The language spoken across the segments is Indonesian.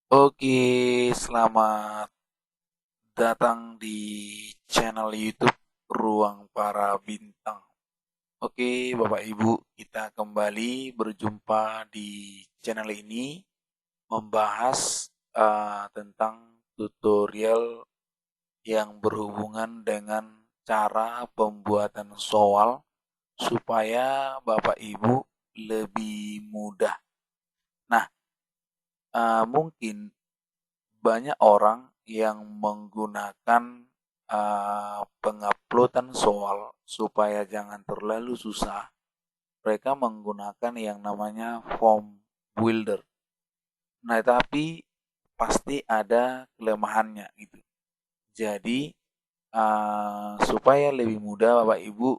Oke, selamat datang di channel YouTube Ruang Para Bintang. Oke, Bapak Ibu, kita kembali berjumpa di channel ini membahas tentang tutorial yang berhubungan dengan cara pembuatan soal supaya Bapak Ibu lebih mudah. Nah, mungkin banyak orang yang menggunakan penguploadan soal supaya jangan terlalu susah. Mereka menggunakan yang namanya form builder. Nah, tapi pasti ada kelemahannya gitu. Jadi supaya lebih mudah Bapak Ibu,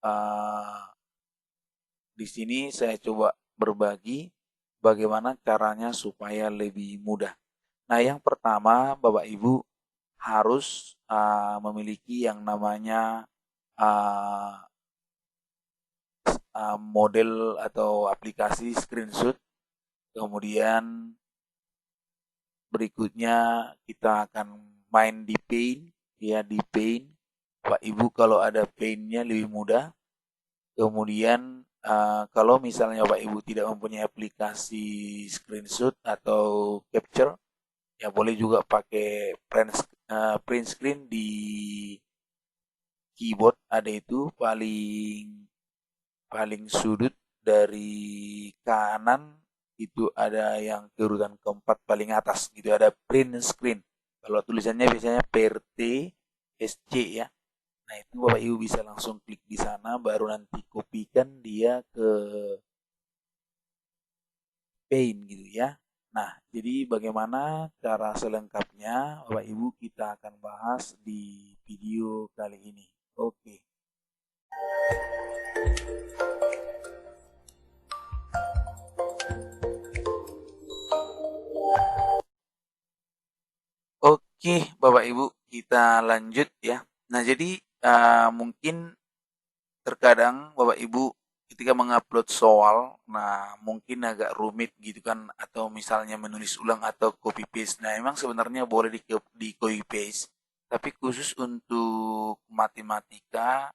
uh, di sini saya coba berbagi bagaimana caranya supaya lebih mudah. Nah, yang pertama Bapak Ibu harus memiliki yang namanya uh, model atau aplikasi screenshot. Kemudian berikutnya kita akan main di Paint, ya di Paint. Bapak Ibu kalau ada Paint-nya lebih mudah. Kemudian kalau misalnya Bapak Ibu tidak mempunyai aplikasi screenshot atau capture, ya boleh juga pakai print screen di keyboard. Ada itu paling paling sudut dari kanan, itu ada yang urutan keempat paling atas gitu, ada print screen. Kalau tulisannya biasanya PRT SC ya. Nah, itu Bapak Ibu bisa langsung klik di sana, baru nanti kopikan dia ke Paint gitu ya. Nah, jadi bagaimana cara selengkapnya Bapak Ibu kita akan bahas di video kali ini. Oke. Oke, Bapak Ibu, kita lanjut ya. Nah, jadi mungkin terkadang Bapak Ibu ketika mengupload soal, nah mungkin agak rumit gitu kan, atau misalnya menulis ulang atau copy paste. Nah, memang sebenarnya boleh di copy paste, tapi khusus untuk matematika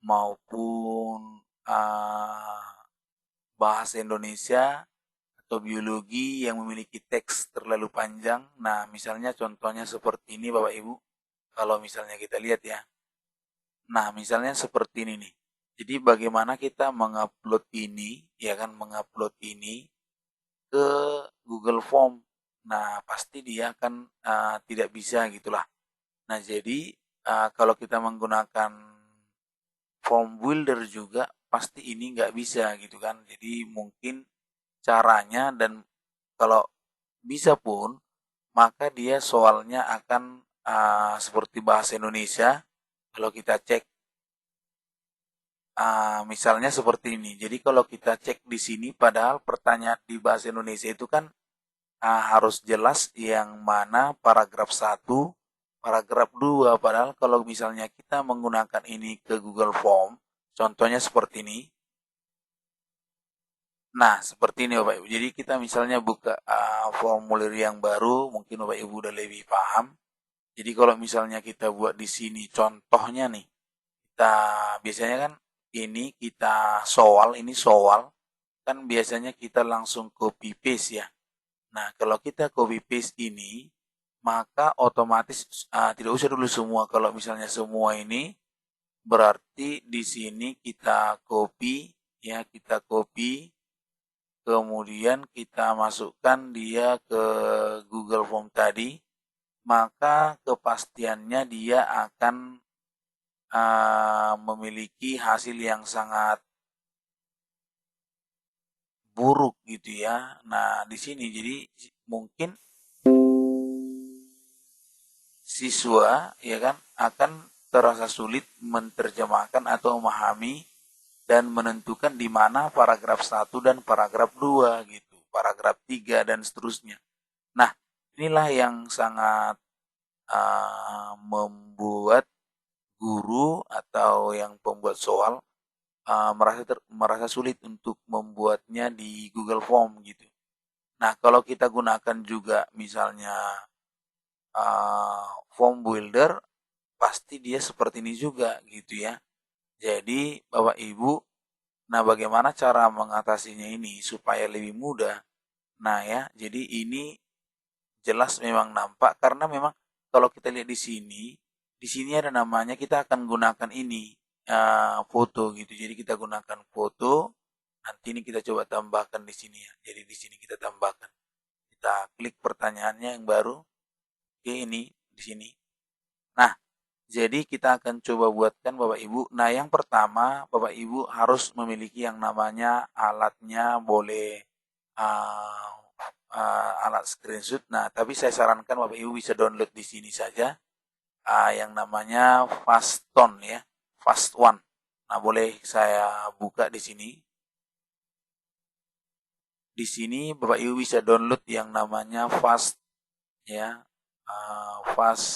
maupun bahasa Indonesia atau biologi yang memiliki teks terlalu panjang. Nah, misalnya contohnya seperti ini Bapak Ibu. Kalau misalnya kita lihat ya. Nah, misalnya seperti ini nih. Jadi bagaimana kita mengupload ini, ya kan, mengupload ini ke Google Form. Nah, pasti dia kan tidak bisa gitulah. Nah, jadi kalau kita menggunakan form builder juga pasti ini nggak bisa gitu kan. Jadi mungkin caranya, dan kalau bisa pun maka dia soalnya akan seperti bahasa Indonesia. Kalau kita cek misalnya seperti ini. Jadi kalau kita cek di sini, padahal pertanyaan di bahasa Indonesia itu kan harus jelas yang mana paragraf satu, paragraf 2. Padahal kalau misalnya kita menggunakan ini ke Google Form, contohnya seperti ini. Nah, seperti ini Bapak Ibu. Jadi kita misalnya buka formulir yang baru, mungkin Bapak Ibu udah lebih paham. Jadi kalau misalnya kita buat di sini contohnya nih, kita biasanya kan ini kita soal, ini soal, kan biasanya kita langsung copy paste ya. Nah, kalau kita copy paste ini, maka otomatis tidak usah dulu semua. Kalau misalnya semua ini, berarti di sini kita copy, ya kita copy, kemudian kita masukkan dia ke Google Form tadi, maka kepastiannya dia akan memiliki hasil yang sangat buruk gitu ya. Nah, di sini jadi mungkin siswa ya kan akan terasa sulit menerjemahkan atau memahami dan menentukan di mana paragraf satu dan paragraf 2 gitu, paragraf 3 dan seterusnya. Nah, inilah yang sangat membuat guru atau yang pembuat soal merasa sulit untuk membuatnya di Google Form gitu. Nah, kalau kita gunakan juga misalnya form builder, pasti dia seperti ini juga gitu ya. Jadi Bapak Ibu, nah bagaimana cara mengatasinya ini supaya lebih mudah? Nah ya, jadi ini jelas memang nampak karena memang kalau kita lihat di sini ada namanya, kita akan gunakan ini foto gitu. Jadi kita gunakan foto. Nanti ini kita coba tambahkan di sini ya. Jadi di sini kita tambahkan. Kita klik pertanyaannya yang baru. Oke, ini di sini. Nah, jadi kita akan coba buatkan Bapak Ibu. Nah, yang pertama Bapak Ibu harus memiliki yang namanya alatnya, boleh uh, alat screenshot. Nah, tapi saya sarankan Bapak Ibu bisa download di sini saja yang namanya Faston ya, Fast One. Nah, boleh saya buka di sini. Di sini Bapak Ibu bisa download yang namanya Fast ya, Fast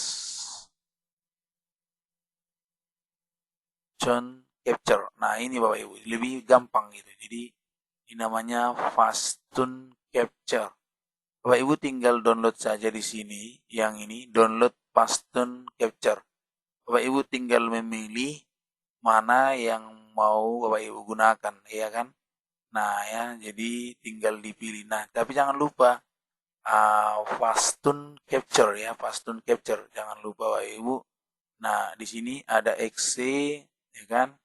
John Capture. Nah, ini Bapak Ibu lebih gampang gitu. Jadi ini namanya Fastun Capture. Bapak Ibu tinggal download saja di sini yang ini, download Fastun Capture. Bapak Ibu tinggal memilih mana yang mau Bapak Ibu gunakan, ya kan? Nah ya, jadi tinggal dipilih. Nah, tapi jangan lupa Fastun Capture ya, Fastun Capture. Jangan lupa Bapak Ibu. Nah, di sini ada exe, ya kan?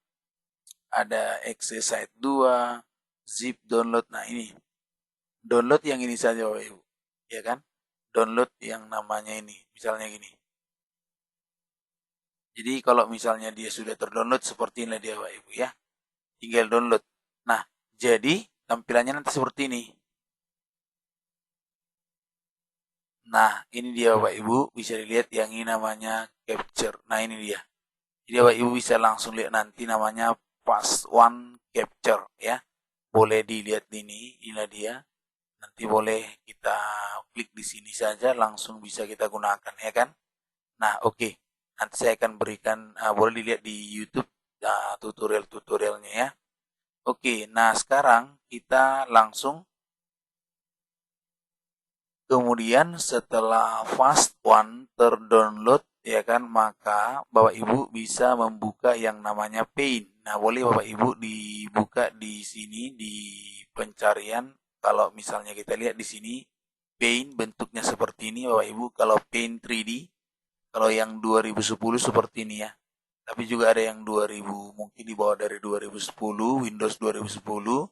Ada exe site 2, zip download. Nah, ini. Download yang ini saja Bapak Ibu. Ya kan? Download yang namanya ini. Misalnya gini. Jadi kalau misalnya dia sudah terdownload seperti ini dia Bapak Ibu ya. Tinggal download. Nah, jadi tampilannya nanti seperti ini. Nah, ini dia Bapak Ibu, bisa dilihat yang ini namanya capture. Nah, ini dia. Jadi Bapak Ibu bisa langsung lihat nanti namanya Fast One Capture ya. Boleh dilihat ini, inilah dia. Nanti boleh kita klik di sini saja, langsung bisa kita gunakan ya kan. Nah, oke. Nanti saya akan berikan, boleh dilihat di YouTube tutorial-tutorialnya ya. Oke, nah sekarang kita langsung. Kemudian setelah Fast One terdownload ya kan, maka Bapak Ibu bisa membuka yang namanya Paint. Nah, boleh Bapak Ibu dibuka di sini di pencarian. Kalau misalnya kita lihat di sini Paint bentuknya seperti ini Bapak Ibu, kalau Paint 3D. Kalau yang 2010 seperti ini ya. Tapi juga ada yang 2000, mungkin di bawah dari 2010, Windows 2010.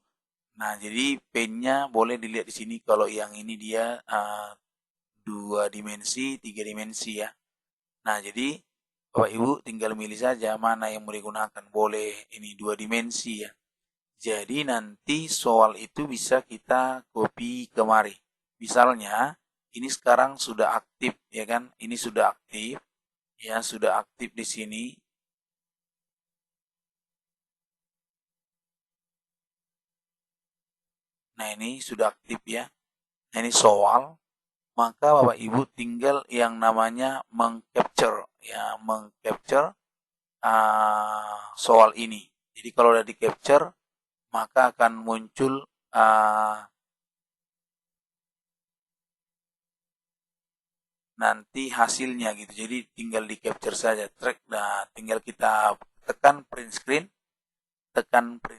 Nah, jadi paint-nya boleh dilihat di sini. Kalau yang ini dia 2 dimensi, 3 dimensi ya. Nah, jadi Bapak Ibu tinggal milih saja mana yang mau digunakan. Boleh ini 2 dimensi ya. Jadi nanti soal itu bisa kita copy kemari. Misalnya, ini sekarang sudah aktif ya kan? Ini sudah aktif. Ya, sudah aktif di sini. Nah, ini sudah aktif ya. Nah, ini soal. Maka Bapak Ibu tinggal yang namanya mengcapture ya, mengcapture soal ini. Jadi kalau udah di capture maka akan muncul nanti hasilnya gitu. Jadi tinggal di capture saja track. Nah, tinggal kita tekan print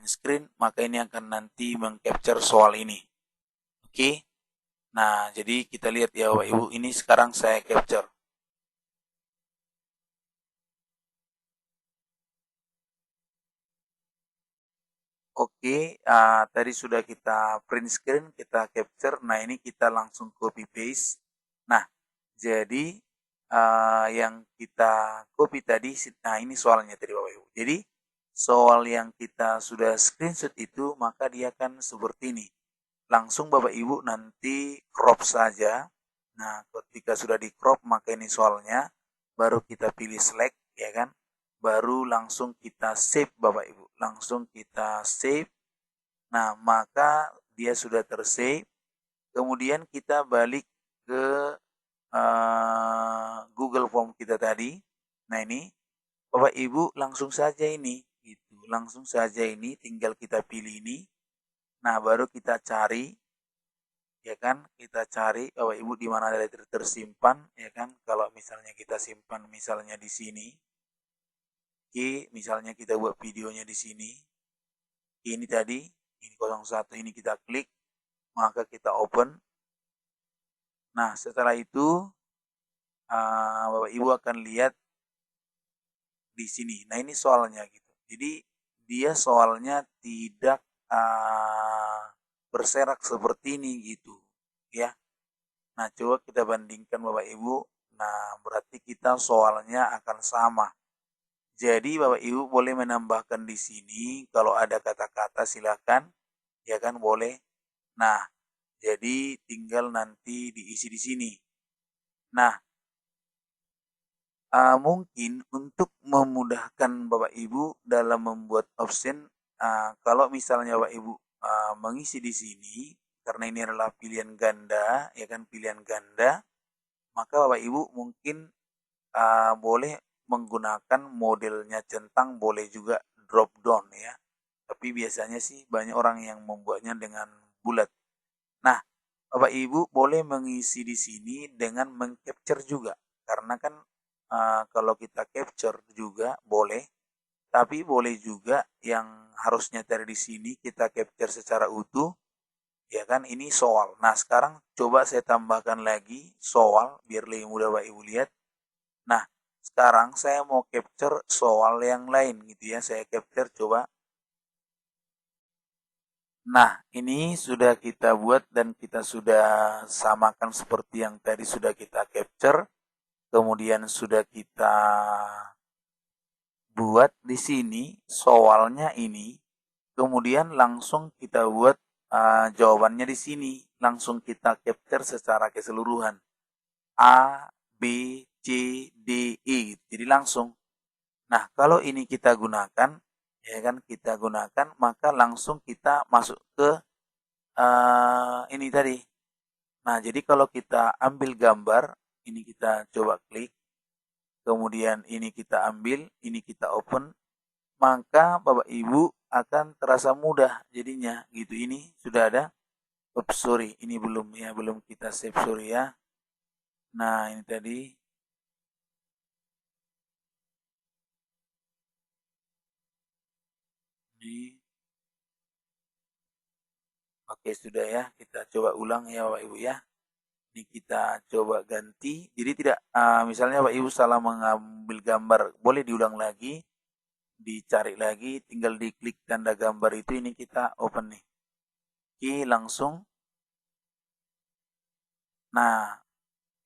screen, maka ini akan nanti mengcapture soal ini. Oke. Nah, jadi kita lihat ya Bapak Ibu, ini sekarang saya capture. Oke, tadi sudah kita print screen, kita capture. Nah, ini kita langsung copy paste. Nah, jadi yang kita copy tadi, nah ini soalnya tadi Bapak Ibu. Jadi soal yang kita sudah screenshot itu, maka dia akan seperti ini. Langsung Bapak Ibu nanti crop saja. Nah, ketika sudah di crop, maka ini soalnya. Baru kita pilih select, ya kan? Baru langsung kita save Bapak Ibu. Langsung kita save. Nah, maka dia sudah tersave. Kemudian kita balik ke Google Form kita tadi. Nah, ini Bapak Ibu langsung saja ini gitu. Langsung saja ini tinggal kita pilih ini. Nah, baru kita cari ya kan, kita cari Bapak Ibu di mana ada tersimpan, ya kan. Kalau misalnya kita simpan misalnya di sini, oke, misalnya kita buat videonya di sini, ini tadi, ini 01 ini kita klik, maka kita open. Nah, setelah itu Bapak Ibu akan lihat di sini. Nah, ini soalnya gitu. Jadi dia soalnya tidak berserak seperti ini gitu, ya. Nah, coba kita bandingkan Bapak Ibu. Nah, berarti kita soalnya akan sama. Jadi Bapak Ibu boleh menambahkan di sini kalau ada kata-kata silakan, ya kan boleh. Nah, jadi tinggal nanti diisi di sini. Nah, mungkin untuk memudahkan Bapak Ibu dalam membuat option, kalau misalnya Bapak Ibu mengisi di sini, karena ini adalah pilihan ganda, ya kan pilihan ganda, maka Bapak Ibu mungkin boleh menggunakan modelnya centang, boleh juga drop down ya. Tapi biasanya sih banyak orang yang membuatnya dengan bulat. Nah, Bapak Ibu boleh mengisi di sini dengan mengcapture juga. Karena kan kalau kita capture juga boleh, tapi boleh juga yang harusnya dari di sini kita capture secara utuh, ya kan ini soal. Nah, sekarang coba saya tambahkan lagi soal biar lebih mudah Bapak Ibu lihat. Nah, sekarang saya mau capture soal yang lain gitu ya. Saya capture coba. Nah, ini sudah kita buat dan kita sudah samakan seperti yang tadi sudah kita capture. Kemudian sudah kita buat di sini soalnya ini. Kemudian langsung kita buat jawabannya di sini. Langsung kita capture secara keseluruhan. A, B, C, D, E. Jadi langsung. Nah, kalau ini kita gunakan, ya kan kita gunakan, maka langsung kita masuk ke ini tadi. Nah, jadi kalau kita ambil gambar, ini kita coba klik, kemudian ini kita ambil, ini kita open, maka Bapak Ibu akan terasa mudah jadinya gitu. Ini sudah ada. Oops, sorry, ini belum ya, belum kita save, sorry ya. Nah, ini tadi. Ini. Oke, sudah ya. Kita coba ulang ya Bapak Ibu ya. Ini kita coba ganti. Jadi tidak, misalnya Bapak Ibu salah mengambil gambar, boleh diulang lagi, dicari lagi, tinggal diklik tanda gambar itu, ini kita open nih. Oke, langsung. Nah,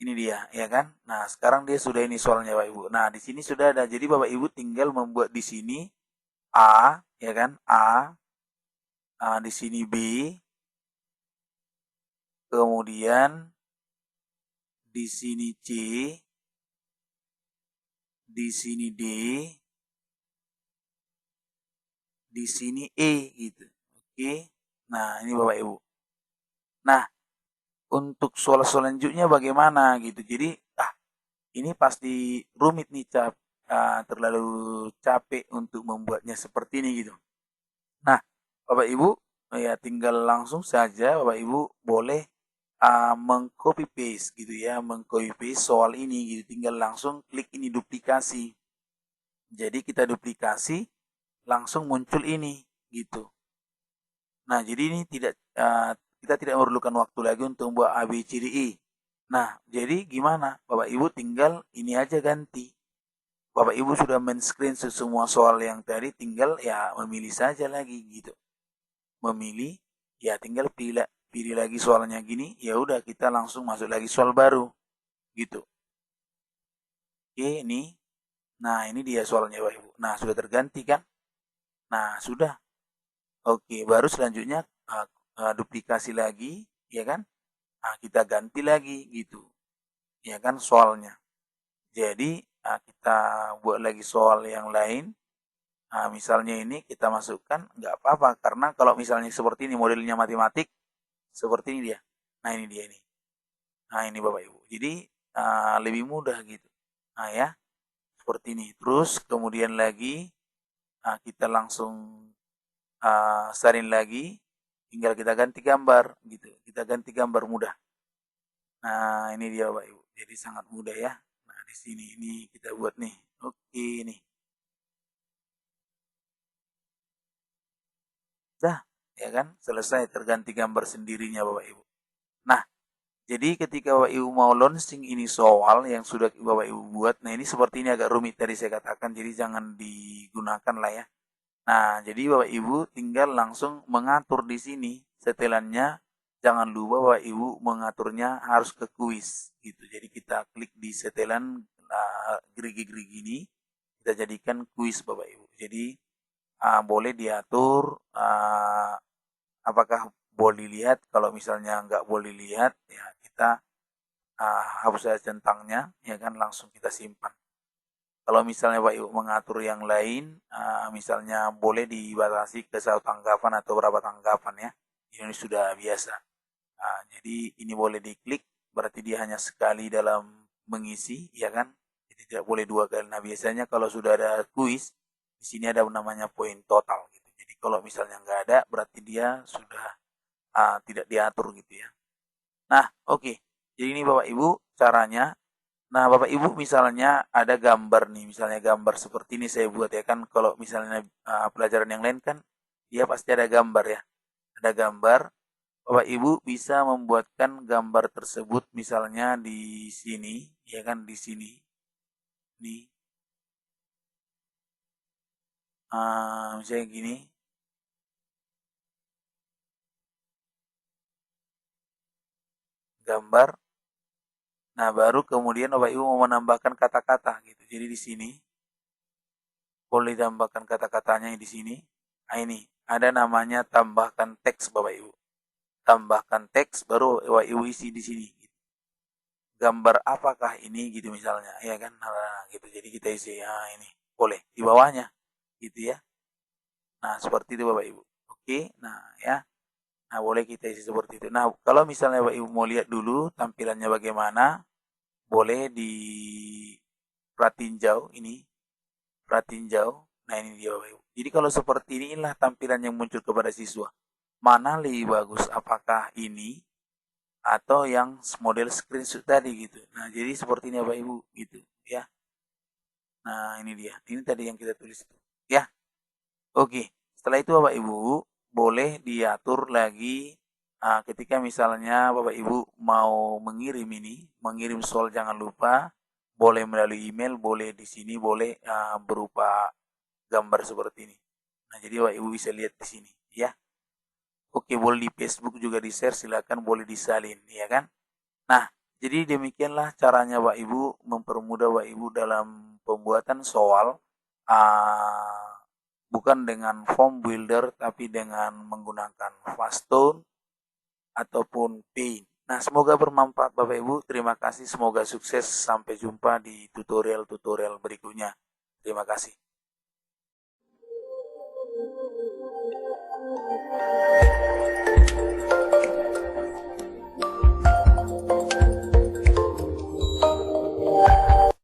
ini dia, ya kan? Nah, sekarang dia sudah ini soalnya Bapak Ibu. Nah, di sini sudah ada. Jadi Bapak Ibu tinggal membuat di sini A, ya kan? A, di sini B, kemudian di sini C, di sini D, di sini E gitu. Oke. Nah, ini Bapak Ibu. Nah, untuk soal selanjutnya bagaimana gitu. Jadi, ini pasti rumit nih, terlalu capek untuk membuatnya seperti ini gitu. Nah, Bapak Ibu ya tinggal langsung saja Bapak Ibu boleh mengcopy paste gitu ya, mengcopy paste soal ini gitu. Tinggal langsung klik ini duplikasi. Jadi kita duplikasi langsung muncul ini gitu. Nah, jadi ini tidak kita tidak memerlukan waktu lagi untuk membuat A, B, C, D, E. Nah, jadi gimana? Bapak Ibu tinggal ini aja ganti. Bapak Ibu sudah men-screen semua soal yang tadi, tinggal ya memilih saja lagi gitu. Memilih, ya tinggal pilih lagi soalnya gini, ya udah kita langsung masuk lagi soal baru gitu. Oke, ini. Nah, ini dia soalnya Bapak Ibu. Nah, sudah terganti kan? Nah, sudah. Oke, baru selanjutnya duplikasi lagi, ya kan? Nah, kita ganti lagi gitu. Ya kan soalnya. Jadi, kita buat lagi soal yang lain. Nah, misalnya ini kita masukkan, nggak apa-apa. Karena kalau misalnya seperti ini modelnya matematik, seperti ini dia. Nah, ini dia ini. Nah, ini Bapak Ibu. Jadi, lebih mudah gitu. Nah, ya, seperti ini. Terus, kemudian lagi, kita langsung salin lagi. tinggal kita ganti gambar gitu. Kita ganti gambar mudah. Nah, ini dia Bapak Ibu. Jadi sangat mudah ya. Nah, di sini ini kita buat nih. Oke nih. Dah, ya kan? Selesai terganti gambar sendirinya Bapak Ibu. Nah, jadi ketika Bapak Ibu mau launching ini soal yang sudah Bapak Ibu buat, nah ini seperti ini agak rumit tadi saya katakan, jadi jangan digunakan lah ya. Nah, jadi Bapak Ibu tinggal langsung mengatur di sini setelannya. Jangan lupa Bapak Ibu mengaturnya harus ke kuis gitu. Jadi kita klik di setelan gerigi-gerigi ini, kita jadikan kuis Bapak Ibu. Jadi boleh diatur apakah boleh lihat. Kalau misalnya nggak boleh lihat, ya kita hapus saja centangnya, ya kan langsung kita simpan. Kalau misalnya Pak Ibu mengatur yang lain, misalnya boleh dibatasi ke satu tanggapan atau berapa tanggapan ya. Ini sudah biasa. Jadi ini boleh diklik, berarti dia hanya sekali dalam mengisi, ya kan? Jadi tidak boleh dua kali. Nah biasanya kalau sudah ada kuis, di sini ada namanya poin total gitu. Jadi kalau misalnya nggak ada, berarti dia sudah tidak diatur gitu ya. Nah oke, okay. Jadi ini Bapak Ibu caranya. Nah, Bapak Ibu misalnya ada gambar nih, misalnya gambar seperti ini saya buat ya kan. Kalau misalnya pelajaran yang lain kan dia pasti ada gambar ya. Ada gambar. Bapak Ibu bisa membuatkan gambar tersebut misalnya di sini, ya kan di sini. Nih. Misalnya gini. Gambar. Nah, baru kemudian Bapak Ibu mau menambahkan kata-kata gitu. Jadi di sini boleh tambahkan kata-katanya di sini. Nah, ini ada namanya tambahkan teks Bapak Ibu. Tambahkan teks baru Bapak Ibu isi di sini. Gambar apakah ini gitu misalnya, ya kan? Nah, gitu. Jadi kita isi ini. Boleh di bawahnya gitu ya. Nah, seperti itu Bapak Ibu. Oke. Nah, ya. Nah, boleh kita isi seperti itu. Nah, kalau misalnya Bapak Ibu mau lihat dulu tampilannya bagaimana, boleh di pratinjau ini, pratinjau. Nah, ini dia Bapak Ibu. Jadi kalau seperti inilah tampilan yang muncul kepada siswa. Mana lebih bagus? Apakah ini atau yang model screenshot tadi gitu. Nah, jadi seperti ini Bapak Ibu gitu ya. Nah, ini dia. Ini tadi yang kita tulis ya. Oke. Setelah itu Bapak Ibu boleh diatur lagi ketika misalnya Bapak Ibu mau mengirim ini, mengirim soal jangan lupa boleh melalui email, boleh di sini, boleh berupa gambar seperti ini. Nah, jadi Bapak Ibu bisa lihat di sini ya. Oke, boleh di Facebook juga di-share, silakan boleh disalin ya kan. Nah, jadi demikianlah caranya Bapak Ibu mempermudah Bapak Ibu dalam pembuatan soal bukan dengan form builder tapi dengan menggunakan Fastone ataupun Paint. Nah, semoga bermanfaat Bapak Ibu. Terima kasih, semoga sukses. Sampai jumpa di tutorial-tutorial berikutnya. Terima kasih.